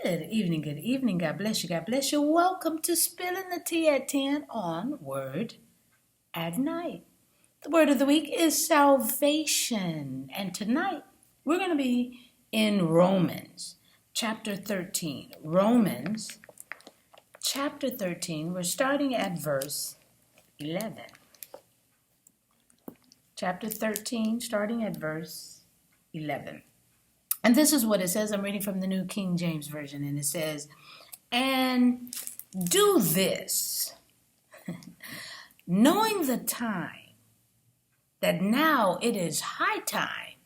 Good evening, good evening. God bless you, God bless you. Welcome to Spilling the Tea at 10 on Word at Night. The word of the week is salvation. And tonight we're going to be in Romans chapter 13. Romans chapter 13. We're starting at verse 11. Chapter 13, starting at verse 11. And this is what it says. I'm reading from the New King James Version, and it says, "And do this, knowing the time, that now it is high time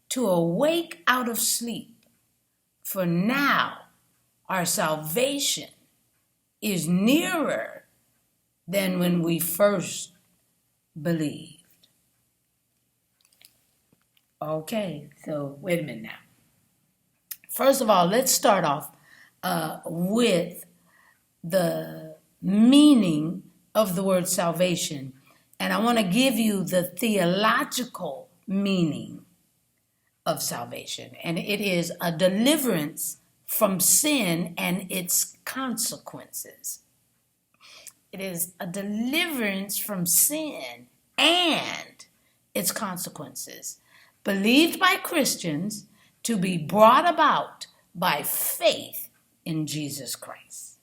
to awake out of sleep. For now our salvation is nearer than when we first believed." Okay, so wait a minute now. First of all, let's start off with the meaning of the word salvation. And I want to give you the theological meaning of salvation. And it is a deliverance from sin and its consequences. It is a deliverance from sin and its consequences, believed by Christians to be brought about by faith in Jesus Christ.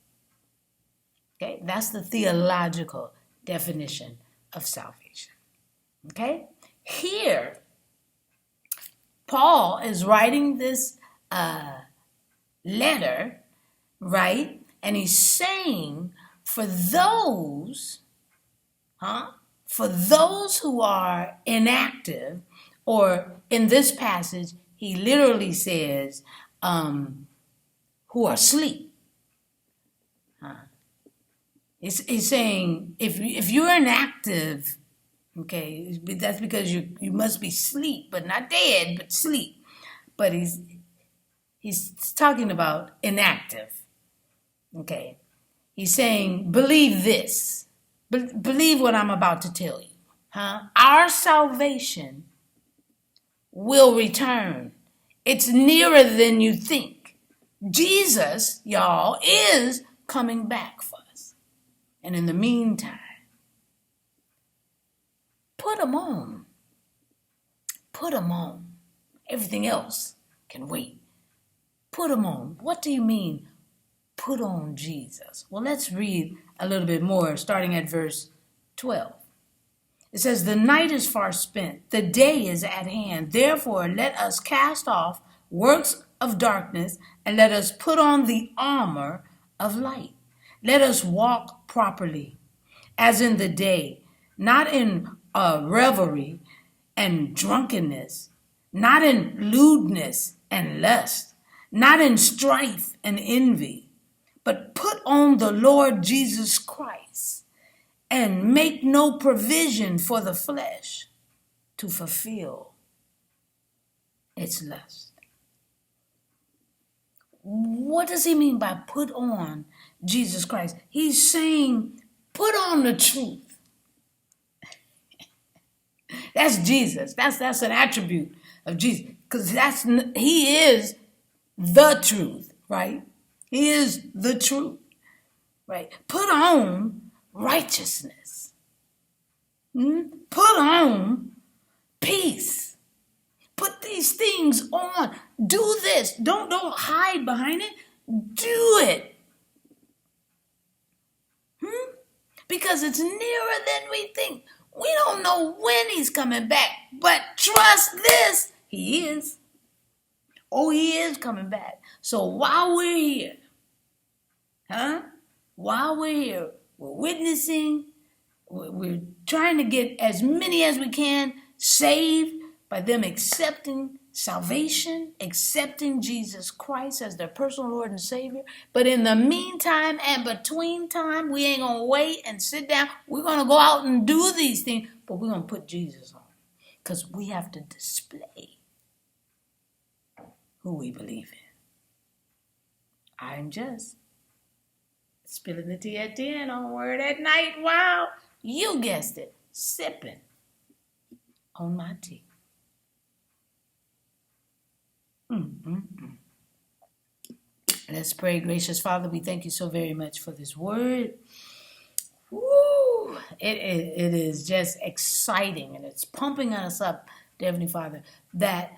Okay, that's the theological definition of salvation. Okay, here Paul is writing this letter, right? And he's saying for those who are inactive, or in this passage, he literally says, who are asleep. He's saying, if you're inactive, okay, that's because you must be asleep, but not dead, but sleep. But he's talking about inactive. Okay. He's saying, believe this. Believe what I'm about to tell you. Our salvation will return. It's nearer than you think. Jesus, y'all, is coming back for us. And in the meantime, put them on. Put them on. Everything else can wait. Put them on. What do you mean, put on Jesus? Well, let's read a little bit more, starting at verse 12. It says, "The night is far spent, the day is at hand. Therefore, let us cast off works of darkness, and let us put on the armor of light. Let us walk properly, as in the day, not in revelry and drunkenness, not in lewdness and lust, not in strife and envy, but put on the Lord Jesus Christ, and make no provision for the flesh to fulfill its lust." What does he mean by put on Jesus Christ? He's saying, put on the truth. That's Jesus. That's an attribute of Jesus, because he is the truth, right? He is the truth, right? Put on righteousness. Put on peace. Put these things on. Do this. Don't hide behind it. Do it. Because it's nearer than we think. We don't know when he's coming back, but trust this, he is. Oh, he is coming back. So while we're here, while we're here, we're witnessing, we're trying to get as many as we can saved by them accepting salvation, accepting Jesus Christ as their personal Lord and Savior. But in the meantime and between time, we ain't going to wait and sit down. We're going to go out and do these things, but we're going to put Jesus on, because we have to display who we believe in. I'm just spilling the tea at 10 on Word at Night. Wow, you guessed it, sipping on my tea. Let's pray. Gracious Father, we thank you so very much for this word. Woo! It is just exciting, and it's pumping us up, Heavenly Father, that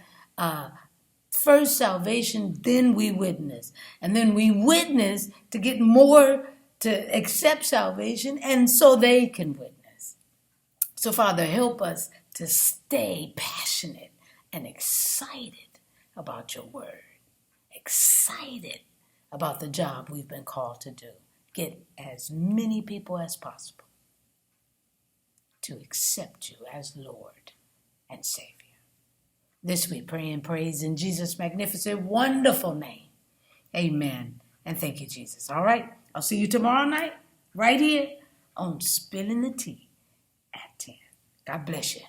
first salvation, then we witness. And then we witness to get more to accept salvation, and so they can witness. So, Father, help us to stay passionate and excited about your word. Excited about the job we've been called to do. Get as many people as possible to accept you as Lord and Savior. This we pray and praise in Jesus' magnificent, wonderful name. Amen. And thank you, Jesus. All right. I'll see you tomorrow night right here on Spilling the Tea at 10. God bless you.